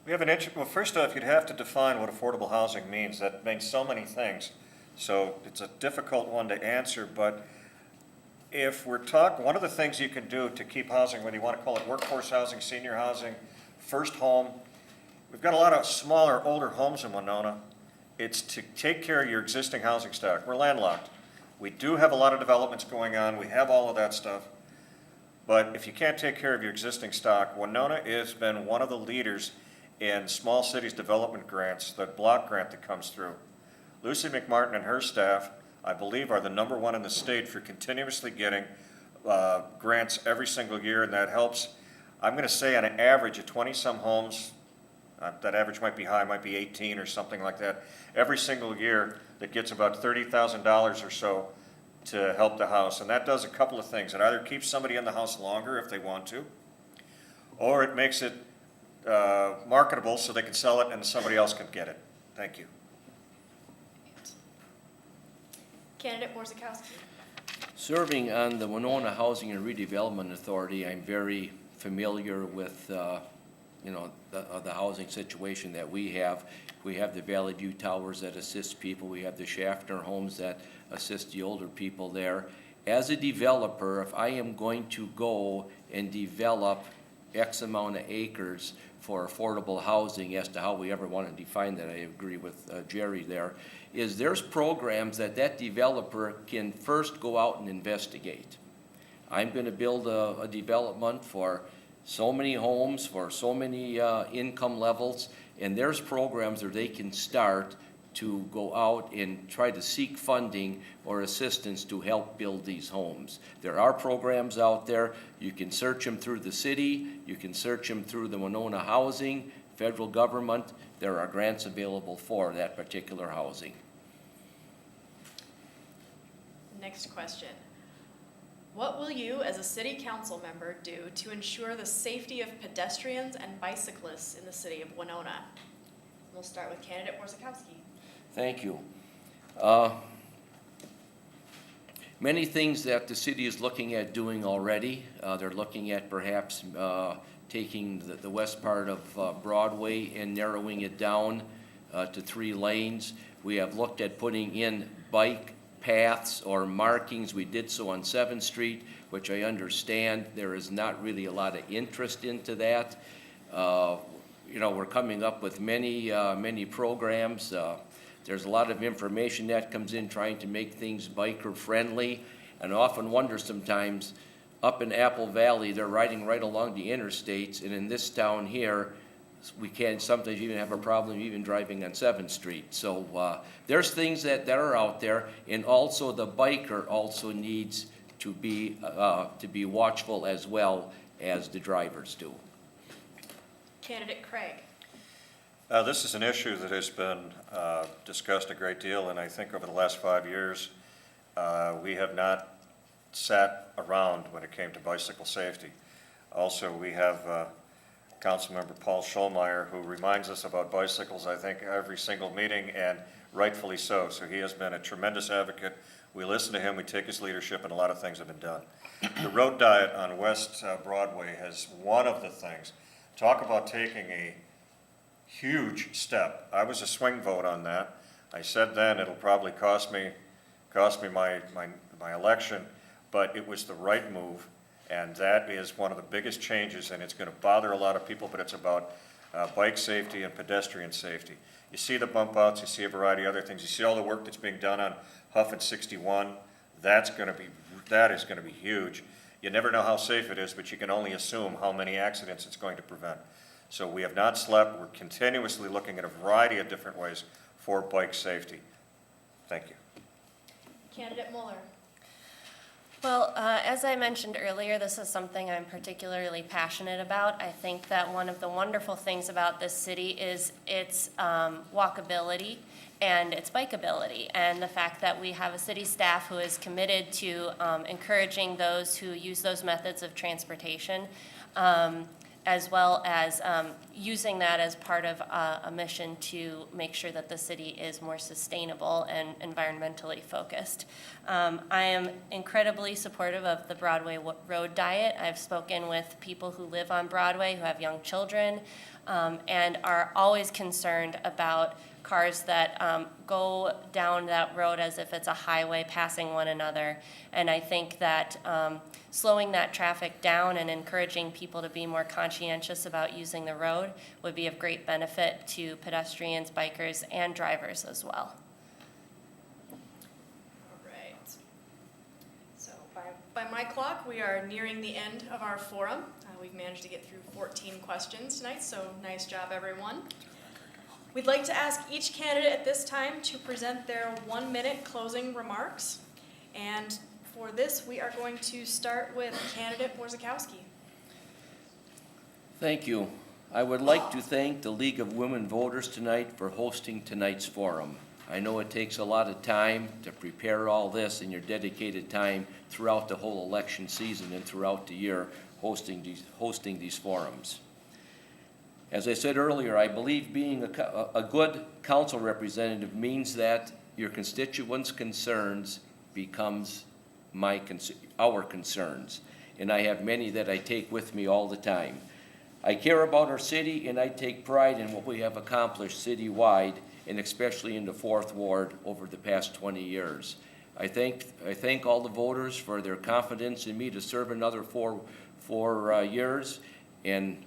We have well, first off, you'd have to define what affordable housing means. That means so many things. So it's a difficult one to answer, but if we're talking, one of the things you can do to keep housing, whether you want to call it workforce housing, senior housing, first home, we've got a lot of smaller, older homes in Winona. It's to take care of your existing housing stock. We're landlocked. We do have a lot of developments going on. We have all of that stuff. But if you can't take care of your existing stock, Winona has been one of the leaders in small cities development grants, the block grant that comes through. Lucy McMartin and her staff, I believe, are the #1 in the state for continuously getting grants every single year, and that helps. I'm going to say on an average of 20-some homes, that average might be high, might be 18 or something like that, every single year that gets about $30,000 or so to help the house. And that does a couple of things. It either keeps somebody in the house longer if they want to, or it makes it marketable so they can sell it and somebody else can get it. Thank you. Candidate Borzakowski. Serving on the Winona Housing and Redevelopment Authority, I'm very familiar with the housing situation that we have. We have the Valley View Towers that assist people. We have the Schaffner homes that assist the older people there. As a developer, if I am going to go and develop X amount of acres for affordable housing, as to how we ever want to define that, I agree with Jerry there, is there's programs that developer can first go out and investigate. I'm going to build a development for so many homes, for so many income levels, and there's programs where they can start to go out and try to seek funding or assistance to help build these homes. There are programs out there. You can search them through the city. You can search them through the Winona Housing, federal government. There are grants available for that particular housing. Next question. What will you, as a city council member, do to ensure the safety of pedestrians and bicyclists in the city of Winona? We'll start with candidate Borzakowski. Thank you. Many things that the city is looking at doing already. They're looking at perhaps taking the west part of Broadway and narrowing it down to 3 lanes. We have looked at putting in bike paths or markings. We did so on 7th Street, which I understand there is not really a lot of interest into that. You know, we're coming up with many programs. There's a lot of information that comes in trying to make things biker friendly, and I often wonder sometimes, up in Apple Valley, they're riding right along the interstates, and in this town here, we can sometimes even have a problem even driving on 7th Street. So there's things that are out there, and also the biker also needs to be watchful as well as the drivers do. Candidate Craig. This is an issue that has been discussed a great deal, and I think over the last 5 years, we have not sat around when it came to bicycle safety. Also, we have Councilmember Paul Scholmeyer, who reminds us about bicycles, I think, every single meeting, and rightfully so. So he has been a tremendous advocate. We listen to him, we take his leadership, and a lot of things have been done. The road diet on West Broadway has one of the things. Talk about taking a huge step. I was a swing vote on that. I said then it'll probably cost me my election, but it was the right move, and that is one of the biggest changes, and it's going to bother a lot of people, but it's about bike safety and pedestrian safety. You see the bump outs, you see a variety of other things, you see all the work that's being done on Huff and 61. That is going to be huge. You never know how safe it is, but you can only assume how many accidents it's going to prevent. So we have not slept. We're continuously looking at a variety of different ways for bike safety. Thank you. Candidate Mueller. Well, as I mentioned earlier, this is something I'm particularly passionate about. I think that one of the wonderful things about this city is its walkability and its bikeability, and the fact that we have a city staff who is committed to encouraging those who use those methods of transportation, as well as using that as part of a mission to make sure that the city is more sustainable and environmentally focused. I am incredibly supportive of the Broadway road diet. I've spoken with people who live on Broadway who have young children and are always concerned about cars that go down that road as if it's a highway passing one another. And I think that slowing that traffic down and encouraging people to be more conscientious about using the road would be of great benefit to pedestrians, bikers, and drivers as well. All right. So by my clock, we are nearing the end of our forum. We've managed to get through 14 questions tonight, so nice job, everyone. We'd like to ask each candidate at this time to present their 1-minute closing remarks. And for this, we are going to start with candidate Borzakowski. Thank you. I would like to thank the League of Women Voters tonight for hosting tonight's forum. I know it takes a lot of time to prepare all this, and your dedicated time throughout the whole election season and throughout the year hosting these forums. As I said earlier, I believe being a good council representative means that your constituents' concerns becomes our concerns, and I have many that I take with me all the time. I care about our city, and I take pride in what we have accomplished citywide, and especially in the 4th Ward over the past 20 years. I thank all the voters for their confidence in me to serve another four years, and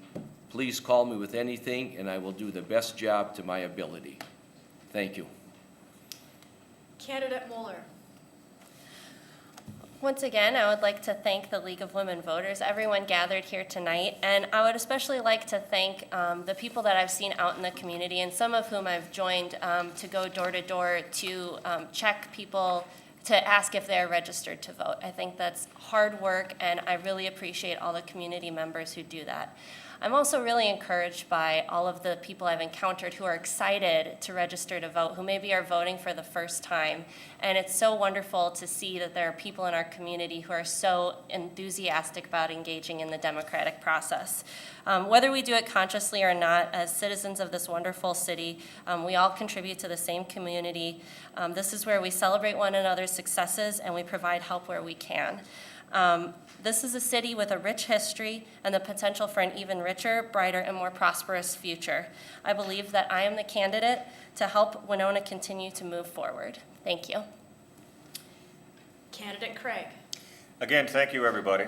please call me with anything, and I will do the best job to my ability. Thank you. Candidate Mueller. Once again, I would like to thank the League of Women Voters, everyone gathered here tonight, and I would especially like to thank the people that I've seen out in the community, and some of whom I've joined to go door to door to check people to ask if they're registered to vote. I think that's hard work, and I really appreciate all the community members who do that. I'm also really encouraged by all of the people I've encountered who are excited to register to vote, who maybe are voting for the first time. And it's so wonderful to see that there are people in our community who are so enthusiastic about engaging in the democratic process. Whether we do it consciously or not, as citizens of this wonderful city, we all contribute to the same community. This is where we celebrate one another's successes and we provide help where we can. This is a city with a rich history and the potential for an even richer, brighter, and more prosperous future. I believe that I am the candidate to help Winona continue to move forward. Thank you. Candidate Craig. Again, thank you, everybody.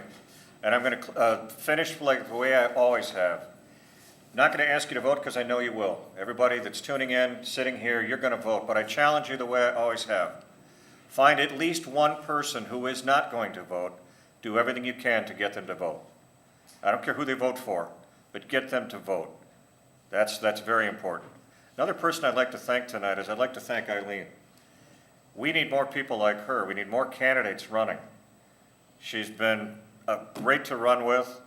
And I'm going to finish like the way I always have. Not going to ask you to vote because I know you will. Everybody that's tuning in, sitting here, you're going to vote. But I challenge you the way I always have. Find at least one person who is not going to vote. Do everything you can to get them to vote. I don't care who they vote for, but get them to vote. That's very important. Another person I'd like to thank tonight is I'd like to thank Eileen. We need more people like her. We need more candidates running. She's been great to run with.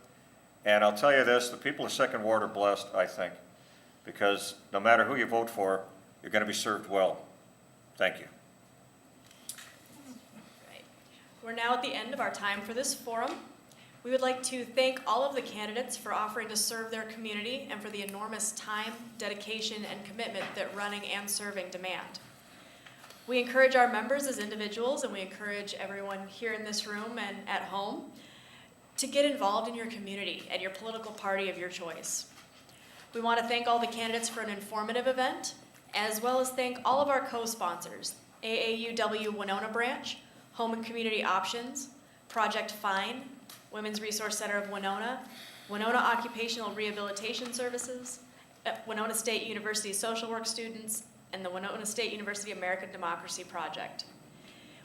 And I'll tell you this, the people of Second Ward are blessed, I think, because no matter who you vote for, you're going to be served well. Thank you. Right. We're now at the end of our time for this forum. We would like to thank all of the candidates for offering to serve their community and for the enormous time, dedication, and commitment that running and serving demand. We encourage our members as individuals, and we encourage everyone here in this room and at home to get involved in your community and your political party of your choice. We want to thank all the candidates for an informative event, as well as thank all of our co-sponsors, AAUW Winona Branch, Home and Community Options, Project FINE, Women's Resource Center of Winona, Winona Occupational Rehabilitation Services, Winona State University social work students, and the Winona State University American Democracy Project.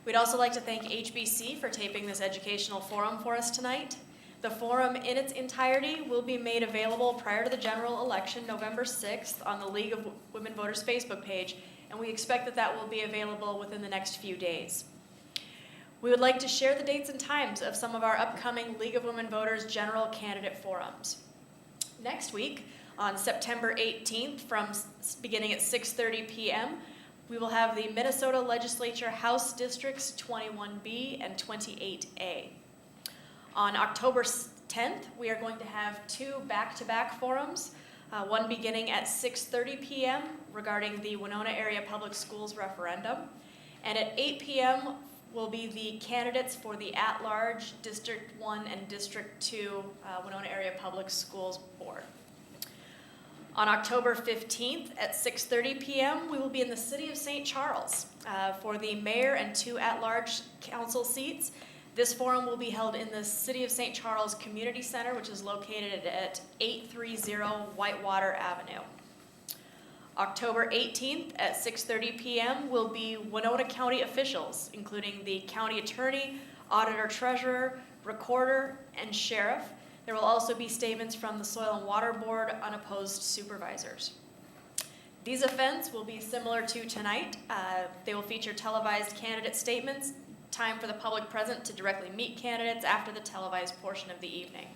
We'd also like to thank HBC for taping this educational forum for us tonight. The forum in its entirety will be made available prior to the general election, November 6th, on the League of Women Voters Facebook page, and we expect that that will be available within the next few days. We would like to share the dates and times of some of our upcoming League of Women Voters general candidate forums. Next week, on September 18th, beginning at 6:30 p.m., we will have the Minnesota Legislature House Districts 21B and 28A. On October 10th, we are going to have two back-to-back forums, one beginning at 6:30 p.m. regarding the Winona Area Public Schools referendum, and at 8 p.m. will be the candidates for the at-large District 1 and District 2 Winona Area Public Schools Board. On October 15th at 6:30 p.m., we will be in the city of St. Charles for the mayor and two at-large council seats. This forum will be held in the city of St. Charles Community Center, which is located at 830 Whitewater Avenue. October 18th at 6:30 p.m. will be Winona County officials, including the county attorney, auditor treasurer, recorder, and sheriff. There will also be statements from the Soil and Water Board unopposed supervisors. These events will be similar to tonight. They will feature televised candidate statements, time for the public present to directly meet candidates after the televised portion of the evening.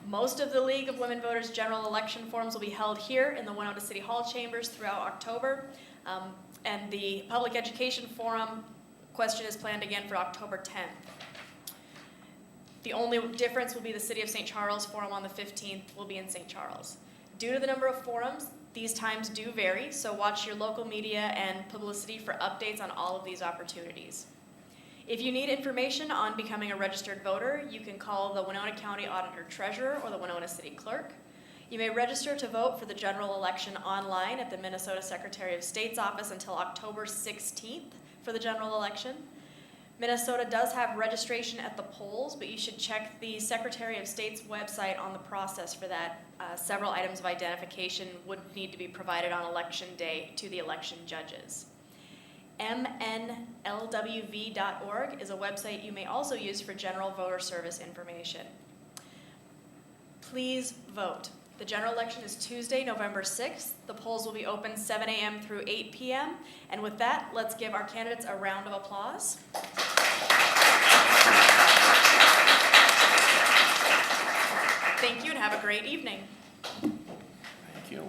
Most of the League of Women Voters general election forums will be held here in the Winona City Hall chambers throughout October, and the public education forum question is planned again for October 10th. The only difference will be the City of St. Charles forum on the 15th will be in St. Charles. Due to the number of forums, these times do vary, so watch your local media and publicity for updates on all of these opportunities. If you need information on becoming a registered voter, you can call the Winona County Auditor Treasurer or the Winona City Clerk. You may register to vote for the general election online at the Minnesota Secretary of State's office until October 16th for the general election. Minnesota does have registration at the polls, but you should check the Secretary of State's website on the process for that. Several items of identification would need to be provided on election day to the election judges. MNLWV.org is a website you may also use for general voter service information. Please vote. The general election is Tuesday, November 6th. The polls will be open 7 a.m. through 8 p.m. And with that, let's give our candidates a round of applause. Thank you and have a great evening. Thank you.